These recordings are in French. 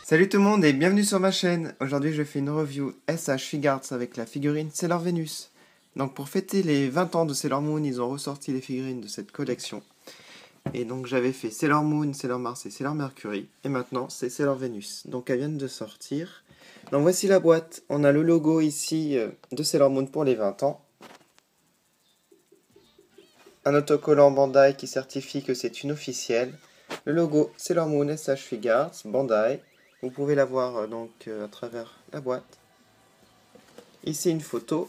Salut tout le monde et bienvenue sur ma chaîne. Aujourd'hui je fais une review SH Figuarts avec la figurine Sailor Venus. Donc pour fêter les 20 ans de Sailor Moon, ils ont ressorti les figurines de cette collection. Et donc j'avais fait Sailor Moon, Sailor Mars et Sailor Mercury. Et maintenant c'est Sailor Venus. Donc elles viennent de sortir. Donc voici la boîte. On a le logo ici de Sailor Moon pour les 20 ans. Un autocollant Bandai qui certifie que c'est une officielle. Le logo Sailor Moon SH Figuarts, Bandai. Vous pouvez la voir à travers la boîte. Ici une photo.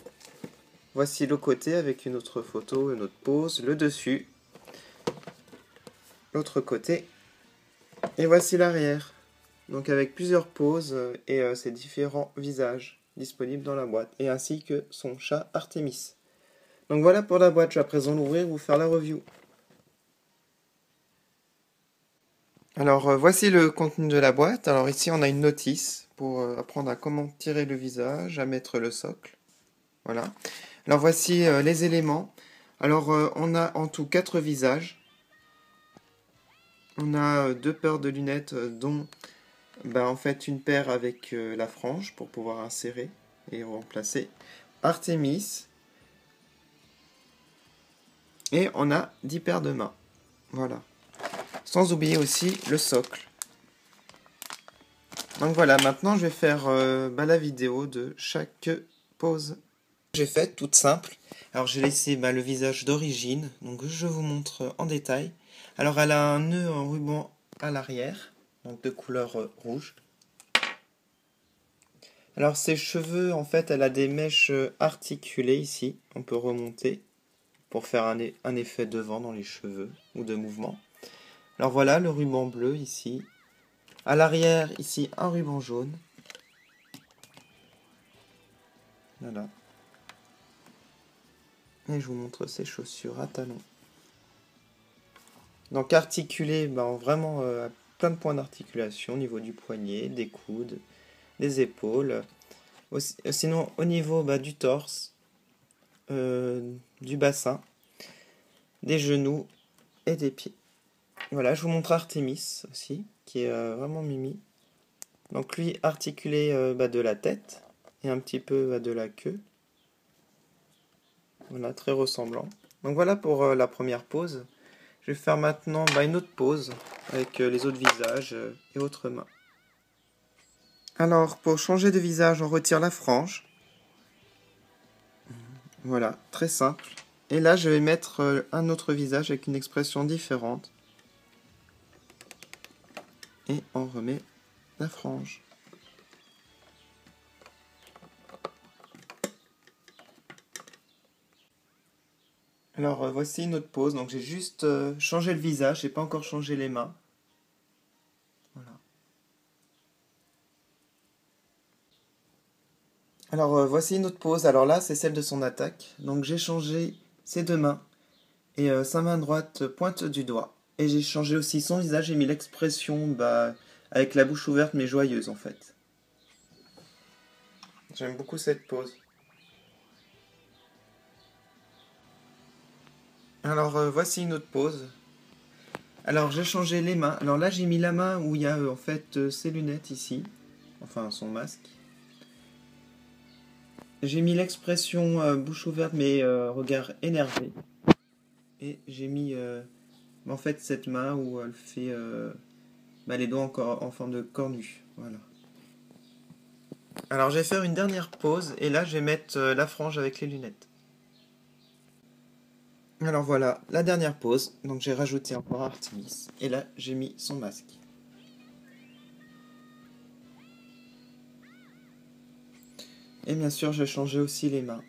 Voici le côté avec une autre photo, une autre pose. Le dessus. L'autre côté. Et voici l'arrière. Donc avec plusieurs poses et ses différents visages disponibles dans la boîte. Et ainsi que son chat Artemis. Donc voilà pour la boîte. Je vais à présent l'ouvrir et vous faire la review. Alors voici le contenu de la boîte. Alors ici on a une notice pour apprendre à comment tirer le visage, à mettre le socle. Voilà. Alors voici les éléments. Alors on a en tout 4 visages. On a 2 paires de lunettes dont en fait une paire avec la frange pour pouvoir insérer et remplacer. Artemis. Et on a 10 paires de mains. Voilà. Sans oublier aussi le socle. Donc voilà, maintenant je vais faire la vidéo de chaque pose. J'ai fait toute simple. Alors j'ai laissé le visage d'origine, donc je vous montre en détail. Alors elle a un nœud en ruban à l'arrière, donc de couleur rouge. Alors ses cheveux, en fait, elle a des mèches articulées ici. On peut remonter pour faire un effet de vent dans les cheveux ou de mouvement. Alors voilà le ruban bleu ici. À l'arrière, ici, un ruban jaune. Voilà. Et je vous montre ses chaussures à talons. Donc articulé, vraiment plein de points d'articulation au niveau du poignet, des coudes, des épaules. Sinon au niveau du torse, du bassin, des genoux et des pieds. Voilà, je vous montre Artemis aussi, qui est vraiment mimi. Donc lui articulé de la tête et un petit peu de la queue. Voilà, très ressemblant. Donc voilà pour la première pose. Je vais faire maintenant une autre pose avec les autres visages et autres mains. Alors pour changer de visage, on retire la frange. Voilà, très simple. Et là je vais mettre un autre visage avec une expression différente. Et on remet la frange. Alors voici une autre pose, donc j'ai juste changé le visage, j'ai pas encore changé les mains. Voilà. Alors voici une autre pose, alors là c'est celle de son attaque. Donc j'ai changé ses deux mains et sa main droite pointe du doigt. Et j'ai changé aussi son visage, j'ai mis l'expression avec la bouche ouverte mais joyeuse en fait. J'aime beaucoup cette pose. Alors voici une autre pose. Alors j'ai changé les mains. Alors là j'ai mis la main où il y a en fait ses lunettes ici. Enfin son masque. J'ai mis l'expression bouche ouverte mais regard énervé. Et j'ai mis en fait cette main où elle fait les doigts encore en forme de cornu. Voilà. Alors je vais faire une dernière pause et là je vais mettre la frange avec les lunettes. Alors voilà, la dernière pause. Donc j'ai rajouté encore Artemis. Et là j'ai mis son masque. Et bien sûr j'ai changé aussi les mains.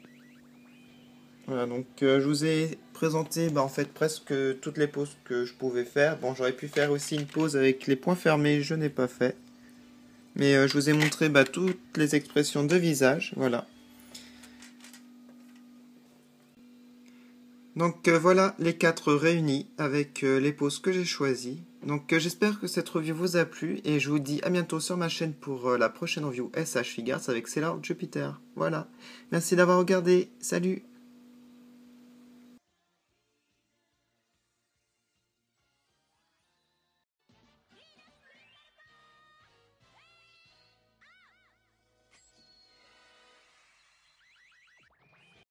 Voilà, donc je vous ai présenté en fait presque toutes les poses que je pouvais faire. Bon, j'aurais pu faire aussi une pose avec les poings fermés, je n'ai pas fait. Mais je vous ai montré toutes les expressions de visage, voilà. Donc voilà les 4 réunis avec les poses que j'ai choisies. Donc j'espère que cette review vous a plu et je vous dis à bientôt sur ma chaîne pour la prochaine review SH Figuarts avec Sailor Jupiter. Voilà. Merci d'avoir regardé. Salut!